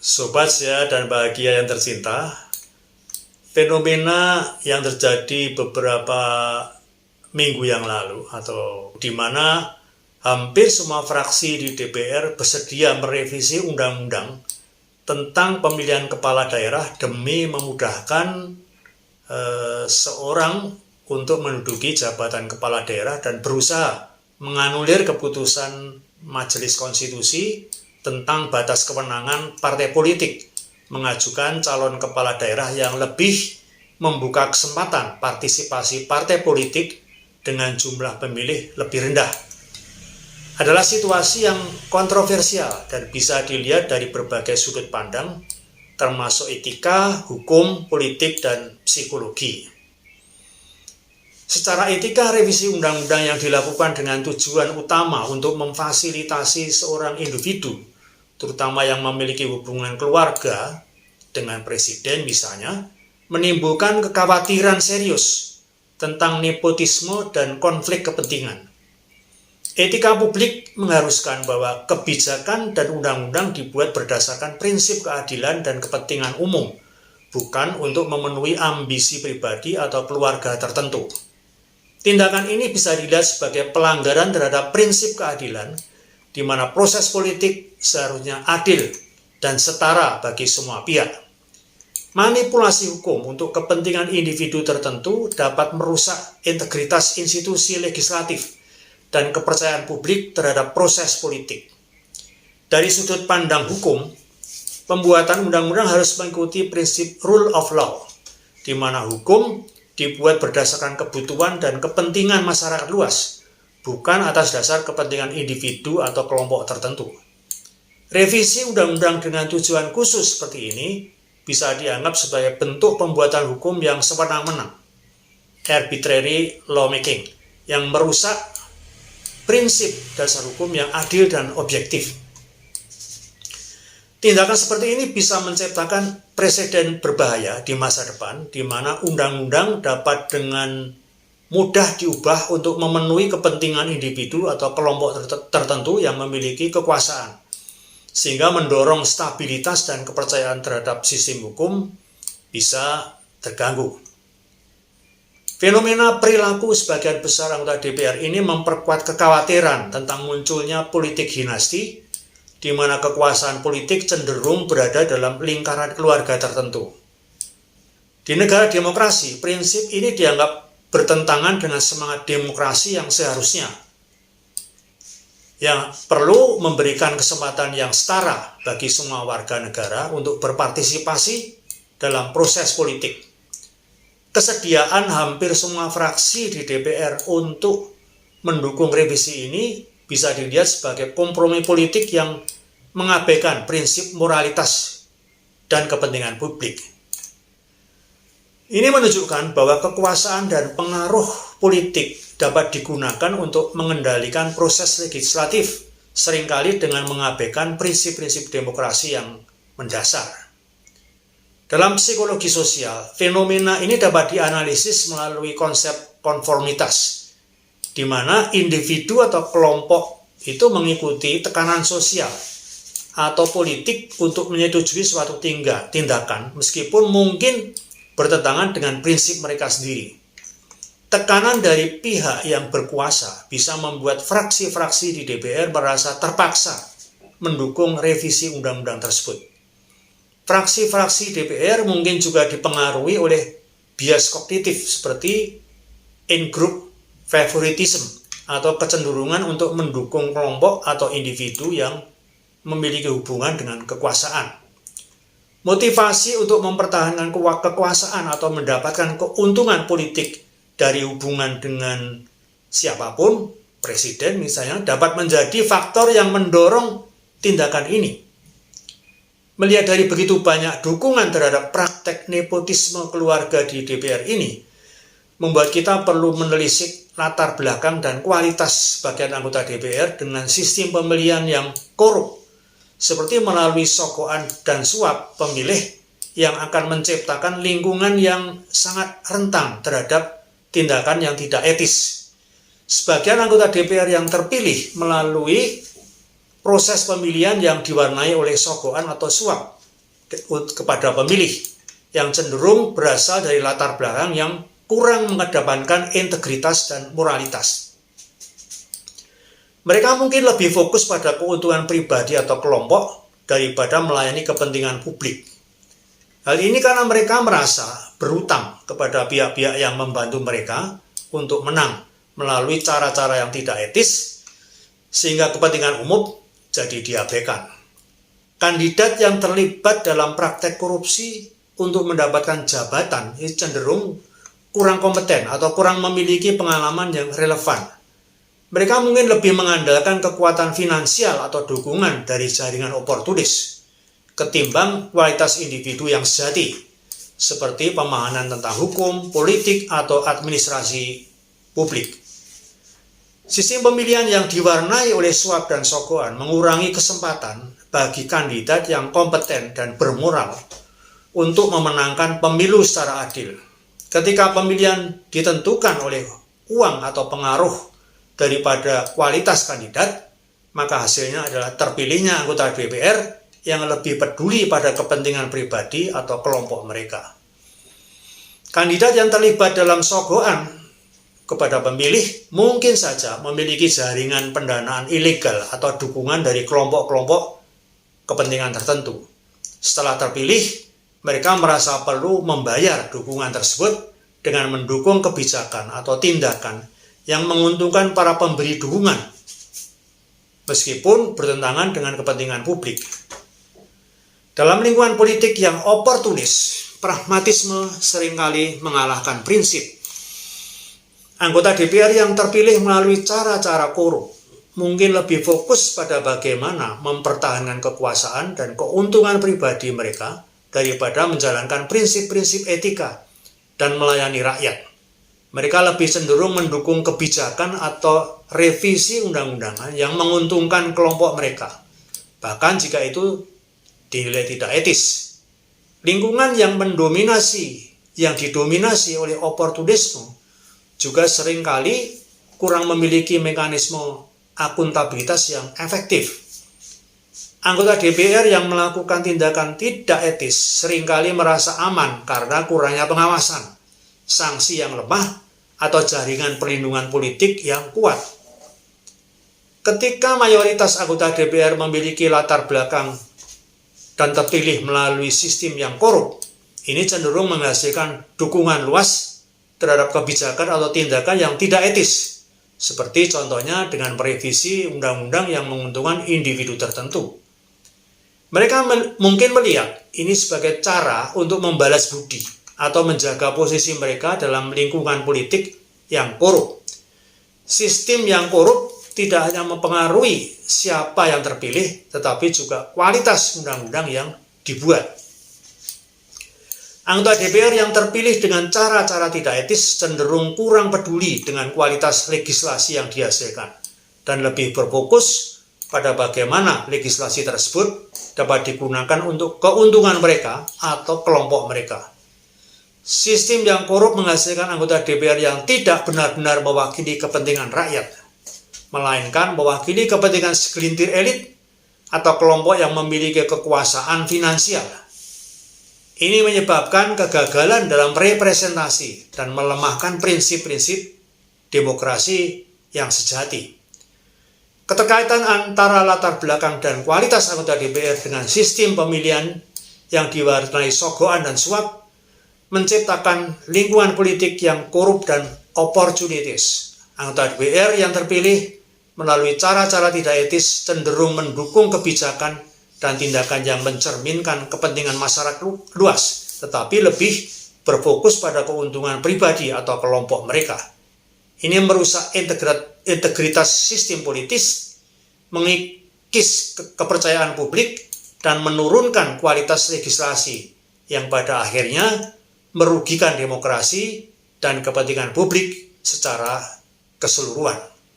Sobat sehat dan bahagia yang tercinta, fenomena yang terjadi beberapa minggu yang lalu atau di mana hampir semua fraksi di DPR bersedia merevisi undang-undang tentang pemilihan kepala daerah demi memudahkan seorang untuk menduduki jabatan kepala daerah dan berusaha menganulir keputusan Majelis Konstitusi tentang batas kewenangan partai politik mengajukan calon kepala daerah yang lebih membuka kesempatan partisipasi partai politik dengan jumlah pemilih lebih rendah. Adalah situasi yang kontroversial dan bisa dilihat dari berbagai sudut pandang, termasuk etika, hukum, politik, dan psikologi. Secara etika, revisi undang-undang yang dilakukan dengan tujuan utama untuk memfasilitasi seorang individu, terutama yang memiliki hubungan keluarga dengan presiden misalnya, menimbulkan kekhawatiran serius tentang nepotisme dan konflik kepentingan. Etika publik mengharuskan bahwa kebijakan dan undang-undang dibuat berdasarkan prinsip keadilan dan kepentingan umum, bukan untuk memenuhi ambisi pribadi atau keluarga tertentu. Tindakan ini bisa dilihat sebagai pelanggaran terhadap prinsip keadilan, di mana proses politik seharusnya adil dan setara bagi semua pihak. Manipulasi hukum untuk kepentingan individu tertentu dapat merusak integritas institusi legislatif dan kepercayaan publik terhadap proses politik. Dari sudut pandang hukum, pembuatan undang-undang harus mengikuti prinsip rule of law, di mana hukum dibuat berdasarkan kebutuhan dan kepentingan masyarakat luas, bukan atas dasar kepentingan individu atau kelompok tertentu. Revisi undang-undang dengan tujuan khusus seperti ini bisa dianggap sebagai bentuk pembuatan hukum yang sewenang-wenang, arbitrary lawmaking, yang merusak prinsip dasar hukum yang adil dan objektif. Tindakan seperti ini bisa menciptakan preseden berbahaya di masa depan, di mana undang-undang dapat dengan mudah diubah untuk memenuhi kepentingan individu atau kelompok tertentu yang memiliki kekuasaan, sehingga mendorong stabilitas dan kepercayaan terhadap sistem hukum bisa terganggu. Fenomena perilaku sebagian besar anggota DPR ini memperkuat kekhawatiran tentang munculnya politik dinasti, di mana kekuasaan politik cenderung berada dalam lingkaran keluarga tertentu. Di negara demokrasi, prinsip ini dianggap bertentangan dengan semangat demokrasi yang seharusnya, yang perlu memberikan kesempatan yang setara bagi semua warga negara untuk berpartisipasi dalam proses politik. Kesediaan hampir semua fraksi di DPR untuk mendukung revisi ini bisa dilihat sebagai kompromi politik yang mengabaikan prinsip moralitas dan kepentingan publik. Ini menunjukkan bahwa kekuasaan dan pengaruh politik dapat digunakan untuk mengendalikan proses legislatif, seringkali dengan mengabaikan prinsip-prinsip demokrasi yang mendasar. Dalam psikologi sosial, fenomena ini dapat dianalisis melalui konsep konformitas, di mana individu atau kelompok itu mengikuti tekanan sosial atau politik untuk menyetujui suatu tindakan, meskipun mungkin bertentangan dengan prinsip mereka sendiri. Tekanan dari pihak yang berkuasa bisa membuat fraksi-fraksi di DPR merasa terpaksa mendukung revisi undang-undang tersebut. Fraksi-fraksi DPR mungkin juga dipengaruhi oleh bias kognitif seperti in-group favoritism atau kecenderungan untuk mendukung kelompok atau individu yang memiliki hubungan dengan kekuasaan. Motivasi untuk mempertahankan kekuasaan atau mendapatkan keuntungan politik dari hubungan dengan siapapun, presiden misalnya, dapat menjadi faktor yang mendorong tindakan ini. Melihat dari begitu banyak dukungan terhadap praktek nepotisme keluarga di DPR ini, membuat kita perlu menelisik latar belakang dan kualitas sebagian anggota DPR dengan sistem pemilihan yang korup, seperti melalui sogokan dan suap pemilih yang akan menciptakan lingkungan yang sangat rentan terhadap tindakan yang tidak etis. Sebagian anggota DPR yang terpilih melalui proses pemilihan yang diwarnai oleh sogokan atau suap kepada pemilih yang cenderung berasal dari latar belakang yang kurang mengedepankan integritas dan moralitas. Mereka mungkin lebih fokus pada keuntungan pribadi atau kelompok daripada melayani kepentingan publik. Hal ini karena mereka merasa berhutang kepada pihak-pihak yang membantu mereka untuk menang melalui cara-cara yang tidak etis, sehingga kepentingan umum jadi diabaikan. Kandidat yang terlibat dalam praktek korupsi untuk mendapatkan jabatan ini cenderung kurang kompeten atau kurang memiliki pengalaman yang relevan. Mereka mungkin lebih mengandalkan kekuatan finansial atau dukungan dari jaringan oportunis ketimbang kualitas individu yang sejati, seperti pemahaman tentang hukum, politik, atau administrasi publik. Sistem pemilihan yang diwarnai oleh suap dan sogokan mengurangi kesempatan bagi kandidat yang kompeten dan bermoral untuk memenangkan pemilu secara adil. Ketika pemilihan ditentukan oleh uang atau pengaruh daripada kualitas kandidat, maka hasilnya adalah terpilihnya anggota DPR yang lebih peduli pada kepentingan pribadi atau kelompok mereka. Kandidat yang terlibat dalam sogokan kepada pemilih mungkin saja memiliki jaringan pendanaan ilegal atau dukungan dari kelompok-kelompok kepentingan tertentu. Setelah terpilih, mereka merasa perlu membayar dukungan tersebut dengan mendukung kebijakan atau tindakan yang menguntungkan para pemberi dukungan, meskipun bertentangan dengan kepentingan publik. Dalam lingkungan politik yang oportunis, pragmatisme seringkali mengalahkan prinsip. Anggota DPR yang terpilih melalui cara-cara korup mungkin lebih fokus pada bagaimana mempertahankan kekuasaan dan keuntungan pribadi mereka daripada menjalankan prinsip-prinsip etika dan melayani rakyat. Mereka lebih cenderung mendukung kebijakan atau revisi undang-undangan yang menguntungkan kelompok mereka, bahkan jika itu dinilai tidak etis. Lingkungan yang didominasi oleh oportunisme juga seringkali kurang memiliki mekanisme akuntabilitas yang efektif. Anggota DPR yang melakukan tindakan tidak etis seringkali merasa aman karena kurangnya pengawasan, sanksi yang lemah, atau jaringan perlindungan politik yang kuat. Ketika mayoritas anggota DPR memiliki latar belakang dan terpilih melalui sistem yang korup, ini cenderung menghasilkan dukungan luas terhadap kebijakan atau tindakan yang tidak etis, seperti contohnya dengan merevisi undang-undang yang menguntungkan individu tertentu. Mereka mungkin melihat ini sebagai cara untuk membalas budi atau menjaga posisi mereka dalam lingkungan politik yang korup. Sistem yang korup tidak hanya mempengaruhi siapa yang terpilih, tetapi juga kualitas undang-undang yang dibuat. Anggota DPR yang terpilih dengan cara-cara tidak etis cenderung kurang peduli dengan kualitas legislasi yang dihasilkan dan lebih berfokus pada bagaimana legislasi tersebut dapat digunakan untuk keuntungan mereka atau kelompok mereka. Sistem yang korup menghasilkan anggota DPR yang tidak benar-benar mewakili kepentingan rakyat, melainkan mewakili kepentingan segelintir elit atau kelompok yang memiliki kekuasaan finansial. Ini menyebabkan kegagalan dalam representasi dan melemahkan prinsip-prinsip demokrasi yang sejati. Keterkaitan antara latar belakang dan kualitas anggota DPR dengan sistem pemilihan yang diwarnai sogokan dan suap menciptakan lingkungan politik yang korup dan oportunitis. Anggota DPR yang terpilih melalui cara-cara tidak etis cenderung mendukung kebijakan dan tindakan yang mencerminkan kepentingan masyarakat luas, tetapi lebih berfokus pada keuntungan pribadi atau kelompok mereka. Ini merusak integritas sistem politis, mengikis kepercayaan publik, dan menurunkan kualitas legislasi yang pada akhirnya merugikan demokrasi dan kepentingan publik secara keseluruhan.